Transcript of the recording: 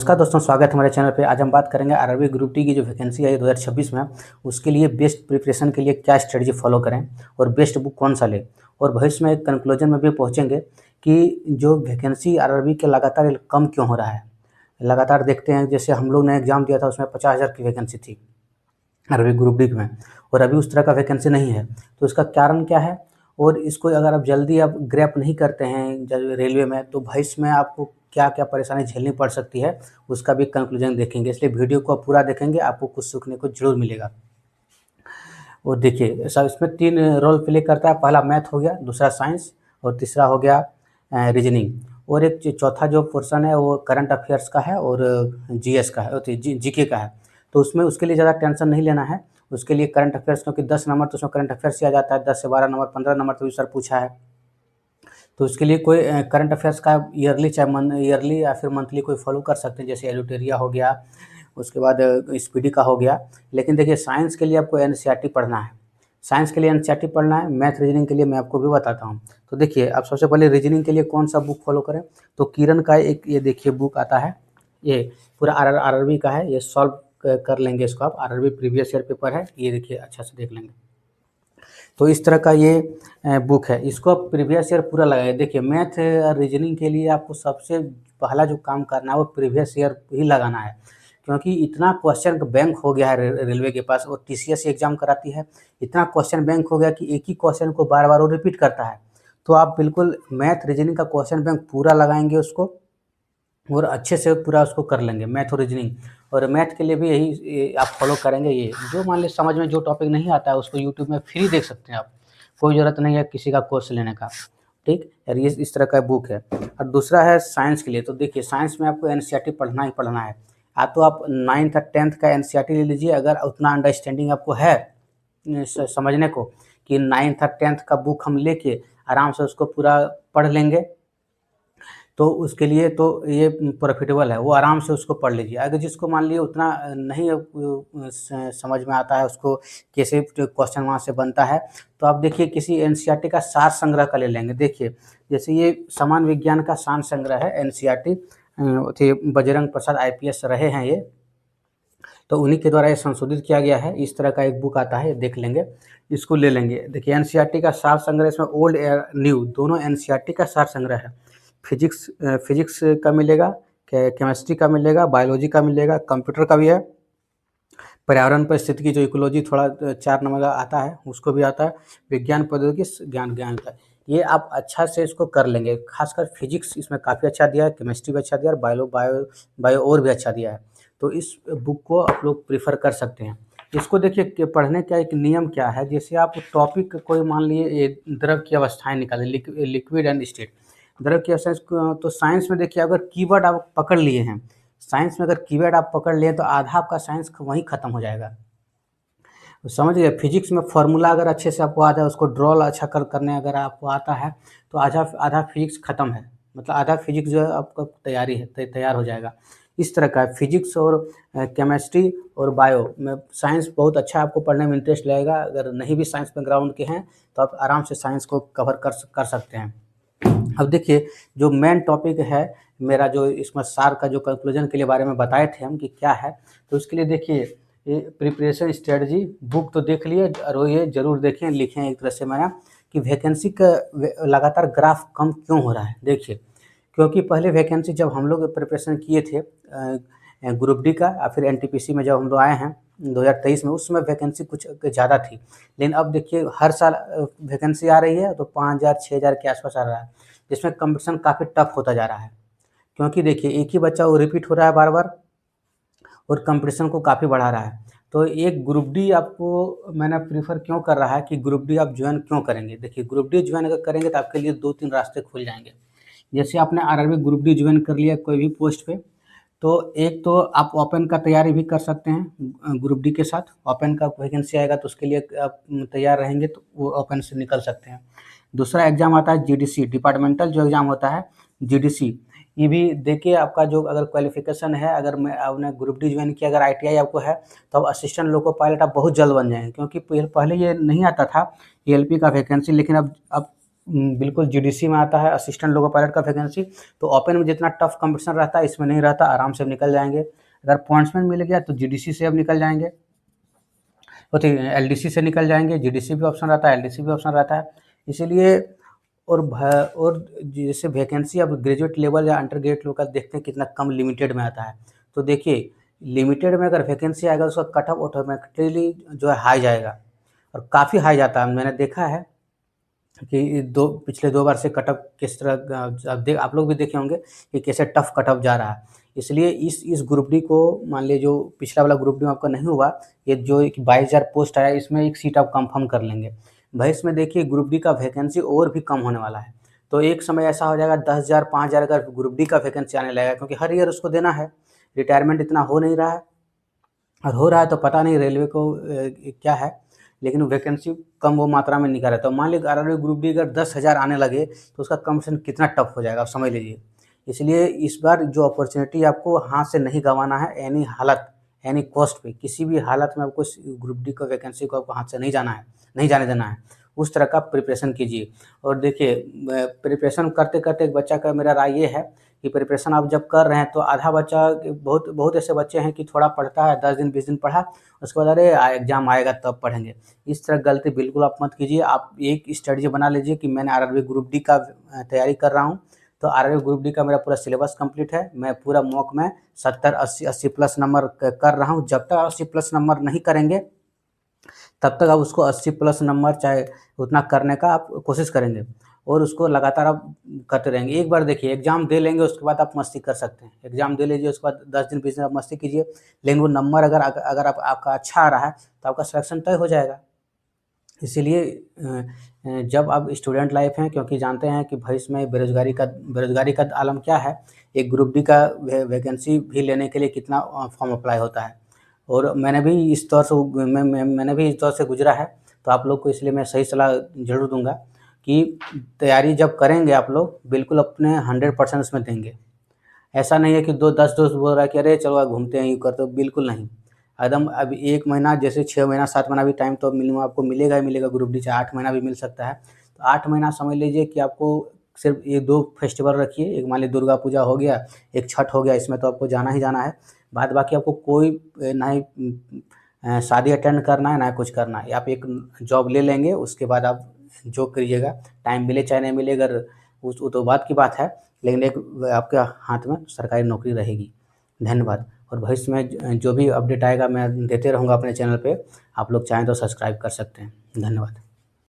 नमस्कार दोस्तों, स्वागत है हमारे चैनल पे। आज हम बात करेंगे आरआरबी ग्रुप डी की जो वैकेंसी आई 2026 में, उसके लिए बेस्ट प्रिपरेशन के लिए क्या स्ट्रेटजी फॉलो करें और बेस्ट बुक कौन सा लें, और भविष्य में एक कंक्लूजन में भी पहुंचेंगे कि जो वैकेंसी आरआरबी के लगातार कम क्यों हो रहा है। लगातार देखते हैं, जैसे हम लोग ने एग्जाम दिया था उसमें 50,000 की वैकेंसी थी आरआरबी ग्रुप डी में, और अभी उस तरह का वैकेंसी नहीं है। तो इसका कारण क्या है, और इसको अगर आप जल्दी आप ग्रैप नहीं करते हैं रेलवे में, तो भविष्य में आपको क्या क्या परेशानी झेलनी पड़ सकती है, उसका भी कंक्लूजन देखेंगे। इसलिए वीडियो को आप पूरा देखेंगे, आपको कुछ सीखने को जरूर मिलेगा। और देखिए सब इसमें 3 रोल प्ले करता है। पहला मैथ हो गया, दूसरा साइंस, और तीसरा हो गया रीजनिंग। और एक चौथा जो पोर्शन है वो करंट अफेयर्स का है और जीएस का है, जीके का है। तो उसमें उसके लिए ज़्यादा टेंशन नहीं लेना है। उसके लिए करंट अफेयर्स, क्योंकि 10 नंबर तो उसमें करंट अफेयर्स ही आ जाता है, 10 से 12 नंबर, 15 नंबर तो भी सर पूछा है। तो उसके लिए कोई करंट अफेयर्स का ईयरली, चाहे ईयरली या फिर मंथली कोई फॉलो कर सकते हैं, जैसे एलुटेरिया हो गया, उसके बाद स्पीडी का हो गया। लेकिन देखिए साइंस के लिए आपको एनसीईआरटी पढ़ना है। साइंस के लिए एनसीईआरटी पढ़ना है। मैथ रीजनिंग के लिए मैं आपको भी बताता हूँ। तो देखिए आप सबसे पहले रीजनिंग के लिए कौन सा बुक फॉलो करें, तो किरण का एक ये देखिए बुक आता है, ये पूरा आरआरबी का है। ये सॉल्व कर लेंगे इसको आप, आरआरबी प्रीवियस ईयर पेपर है, ये देखिए अच्छा से देख लेंगे। तो इस तरह का ये बुक है, इसको आप प्रीवियस ईयर पूरा लगाइए। देखिए मैथ और रीजनिंग के लिए आपको सबसे पहला जो काम करना है वो प्रीवियस ईयर ही लगाना है, क्योंकि इतना क्वेश्चन बैंक हो गया है रेलवे के पास, और टीसीएस एग्जाम कराती है। इतना क्वेश्चन बैंक हो गया कि एक ही क्वेश्चन को बार बार वो रिपीट करता है। तो आप बिल्कुल मैथ रीजनिंग का क्वेश्चन बैंक पूरा लगाएंगे उसको, और अच्छे से पूरा उसको कर लेंगे मैथ और रीजनिंग। और मैथ के लिए भी यही आप फॉलो करेंगे। ये जो मान लीजिए समझ में जो टॉपिक नहीं आता है उसको यूट्यूब में फ्री देख सकते हैं आप, कोई ज़रूरत नहीं है किसी का कोर्स लेने का। ठीक है, ये इस तरह का बुक है। और दूसरा है साइंस के लिए। तो देखिए साइंस में आपको एनसीईआरटी पढ़ना ही पढ़ना है। तो आप 9th और 10th का एनसीईआरटी ले लीजिए, अगर उतना अंडरस्टैंडिंग आपको है समझने को कि 9th और 10th का बुक हम लेके आराम से उसको पूरा पढ़ लेंगे, तो उसके लिए तो ये प्रॉफिटेबल है, वो आराम से उसको पढ़ लीजिए। अगर जिसको मान लीजिए उतना नहीं समझ में आता है उसको कैसे क्वेश्चन वहाँ से बनता है, तो आप देखिए किसी एनसीईआरटी का सार संग्रह का ले लेंगे। देखिए जैसे ये समान विज्ञान का सार संग्रह है एनसीईआरटी, बजरंग प्रसाद आईपीएस रहे हैं ये, तो उन्हीं के द्वारा ये संशोधित किया गया है। इस तरह का एक बुक आता है, ये देख लेंगे, इसको ले लेंगे। देखिए एनसीईआरटी का सार संग्रह, इसमें ओल्ड न्यू दोनों एनसीईआरटी का सार संग्रह है। फिजिक्स का मिलेगा, केमिस्ट्री का मिलेगा, बायोलॉजी का मिलेगा, कंप्यूटर का भी है, पर्यावरण परिस्थिति की जो इकोलॉजी थोड़ा 4 नंबर का आता है उसको भी आता है, विज्ञान प्रौद्योगिकी ज्ञान का। ये आप अच्छा से इसको कर लेंगे। खासकर फिजिक्स इसमें काफ़ी अच्छा दिया है, केमिस्ट्री भी अच्छा दिया है, और बायो और भी अच्छा दिया है। तो इस बुक को आप लोग प्रीफर कर सकते हैं। इसको देखिए कि पढ़ने का एक नियम क्या है, जैसे आप टॉपिक कोई मान लिए द्रव की अवस्थाएं निकालें, लिक्विड एंड स्टेट, द्रव की अवस्था। तो साइंस में देखिए अगर कीवर्ड आप पकड़ लिए हैं, साइंस में अगर कीवर्ड आप पकड़ लिए तो आधा आपका साइंस वहीं ख़त्म हो जाएगा। तो समझ गए। फिजिक्स में फार्मूला अगर अच्छे से आपको आता है, उसको ड्रॉ अच्छा करने अगर आपको आता है, तो आधा आधा फिजिक्स ख़त्म है, मतलब आधा फिजिक्स जो है आपका तैयारी है, तैयार हो जाएगा। इस तरह का फिजिक्स और केमिस्ट्री और बायो में साइंस बहुत अच्छा आपको पढ़ने में इंटरेस्ट लगेगा। अगर नहीं भी साइंस बैकग्राउंड के हैं तो आप आराम से साइंस को कवर कर सकते हैं। अब देखिए जो मेन टॉपिक है मेरा, जो इसमें सार का जो कंक्लूजन के लिए बारे में बताए थे हम कि क्या है, तो उसके लिए देखिए ये प्रिपरेशन स्ट्रेटजी बुक तो देख लिए, और ये जरूर देखें, लिखें एक तरह से मैंने कि वैकेंसी का लगातार ग्राफ कम क्यों हो रहा है। देखिए क्योंकि पहले वैकेंसी जब हम लोग प्रिपरेशन किए थे ग्रुप डी का या फिर एनटीपीसी में, जब हम लोग आए हैं 2023 में, उस समय वैकेंसी कुछ ज़्यादा थी। लेकिन अब देखिए हर साल वैकेंसी आ रही है तो 5,000 6,000 के आसपास आ रहा है, जिसमें कंपटीशन काफ़ी टफ होता जा रहा है। क्योंकि देखिए एक ही बच्चा वो रिपीट हो रहा है बार बार, और कंपटीशन को काफ़ी बढ़ा रहा है। तो एक ग्रुप डी आपको मैंने प्रीफर क्यों कर रहा है कि ग्रुप डी आप ज्वाइन क्यों करेंगे। देखिए ग्रुप डी ज्वाइन अगर करेंगे तो आपके लिए 2-3 रास्ते खुल जाएंगे। जैसे आपने आरआरबी ग्रुप डी ज्वाइन कर लिया कोई भी पोस्ट पे, तो एक तो आप ओपन का तैयारी भी कर सकते हैं ग्रुप डी के साथ। ओपन का वैकेंसी आएगा तो उसके लिए आप तैयार रहेंगे तो वो ओपन से निकल सकते हैं। दूसरा एग्ज़ाम आता है जीडीसी, डिपार्टमेंटल जो एग्ज़ाम होता है जीडीसी, ये भी देखिए आपका जो अगर क्वालिफिकेशन है, अगर मैं आपने ग्रुप डी ज्वाइन किया, अगर आईटीआई आपको है, तो अब असिस्टेंट लोको पायलट आप बहुत जल्द बन जाएंगे। क्योंकि पहले ये नहीं आता था एएलपी का वैकेंसी, लेकिन अब बिल्कुल जीडीसी में आता है असिस्टेंट लोको पायलट का वैकेंसी। तो ओपन में जितना टफ कंपटीशन रहता है इसमें नहीं रहता, आराम से निकल जाएंगे। अगर पॉइंट्समैन मिल गया तो जीडीसी से अब निकल जाएंगे, तो एलडीसी से निकल जाएंगे। जीडीसी भी ऑप्शन रहता है, एलडीसी भी ऑप्शन रहता है, इसीलिए। और जैसे वैकेंसी अब ग्रेजुएट लेवल या अंडर ग्रेजुएट लेवल का देखते हैं कितना कम लिमिटेड में आता है। तो देखिए लिमिटेड में अगर वैकेंसी आएगा उसका कट ऑफ ऑटोमेटिकली जो है हाई जाएगा, और काफ़ी हाई जाता है। मैंने देखा है कि पिछले 2 बार से कट ऑफ किस तरह आप लोग भी देखे होंगे कि कैसे टफ कट ऑफ जा रहा है। इसलिए इस ग्रुप डी को मान लीजिए जो पिछला वाला ग्रुप डी में आपका नहीं हुआ, ये जो 22,000 पोस्ट आया इसमें एक सीट आप कंफर्म कर लेंगे भाई। इसमें देखिए ग्रुप डी का वैकेंसी और भी कम होने वाला है। तो एक समय ऐसा हो जाएगा 10,000 5,000 का ग्रुप डी का वैकेंसी आने लगेगा, क्योंकि हर ईयर उसको देना है। रिटायरमेंट इतना हो नहीं रहा है, और हो रहा है तो पता नहीं रेलवे को क्या है, लेकिन वैकेंसी कम वो मात्रा में निकाल रहा है। तो मान लीजिए आरआरबी ग्रुप डी अगर 10,000 आने लगे तो उसका कंपटीशन कितना टफ हो जाएगा आप समझ लीजिए। इसलिए इस बार जो अपॉर्चुनिटी आपको हाथ से नहीं गंवाना है, एनी हालत एनी कॉस्ट पे, किसी भी हालत में आपको ग्रुप डी का वैकेंसी को आपको हाथ से नहीं जाना है, नहीं जाने देना है। उस तरह का प्रिपरेशन कीजिए। और देखिए प्रिपरेशन करते करते एक बच्चा का मेरा राय ये है कि प्रिपरेशन आप जब कर रहे हैं तो आधा बच्चा, बहुत बहुत ऐसे बच्चे हैं कि थोड़ा पढ़ता है 10 दिन 20 दिन पढ़ा, उसके बाद अरे एग्जाम आएगा तब पढ़ेंगे। इस तरह गलती बिल्कुल आप मत कीजिए। आप एक स्ट्रेटजी बना लीजिए कि मैंने आरआरबी ग्रुप डी का तैयारी कर रहा हूँ, तो आरआरबी ग्रुप डी का मेरा पूरा सिलेबस कंप्लीट है। मैं पूरा मॉक में 70 80 प्लस नंबर कर रहा हूँ। जब तक 80 प्लस नंबर नहीं करेंगे तब तक आप उसको 80 प्लस नंबर चाहे उतना करने का आप कोशिश करेंगे, और उसको लगातार आप करते रहेंगे। एक बार देखिए एग्जाम दे लेंगे उसके बाद आप मस्ती कर सकते हैं। एग्जाम दे लीजिए उसके बाद 10 दिन 20 दिन आप मस्ती कीजिए, लेकिन वो नंबर अगर आपका अच्छा आ रहा है तो आपका सिलेक्शन तय हो जाएगा। इसीलिए जब आप स्टूडेंट लाइफ हैं, क्योंकि जानते हैं कि भविष्य में बेरोजगारी का आलम क्या है, एक ग्रुप डी का वैकेंसी भी लेने के लिए कितना फॉर्म अप्लाई होता है। और मैंने भी इस दौर से मैंने भी इस दौर से गुजरा है। तो आप लोग को इसलिए मैं सही सलाह ज़रूर दूंगा कि तैयारी जब करेंगे आप लोग बिल्कुल अपने 100% उसमें देंगे। ऐसा नहीं है कि 10 दोस्त बोल रहा है कि अरे चलो घूमते हैं, यूँ करते हो, बिल्कुल नहीं। एकदम अब 1 महीना जैसे 6 महीना 7 महीना भी टाइम तो मिनिमम आपको मिलेगा ही मिलेगा। ग्रुप डी चाहे 8 महीना भी मिल सकता है। तो 8 महीना समझ लीजिए कि आपको सिर्फ ये 2 फेस्टिवल रखिए, एक मान लीजिए दुर्गा पूजा हो गया, एक छठ हो गया, इसमें तो आपको जाना ही जाना है। बाद बाकी आपको कोई ना ही शादी अटेंड करना है ना कुछ करना है। आप एक जॉब ले लेंगे, उसके बाद आप जो करिएगा, टाइम मिले चाहे नहीं मिले, अगर वो तो बात की बात है, लेकिन एक आपके हाथ में सरकारी नौकरी रहेगी। धन्यवाद। और भविष्य में जो भी अपडेट आएगा मैं देते रहूँगा अपने चैनल पे। आप लोग चाहें तो सब्सक्राइब कर सकते हैं। धन्यवाद।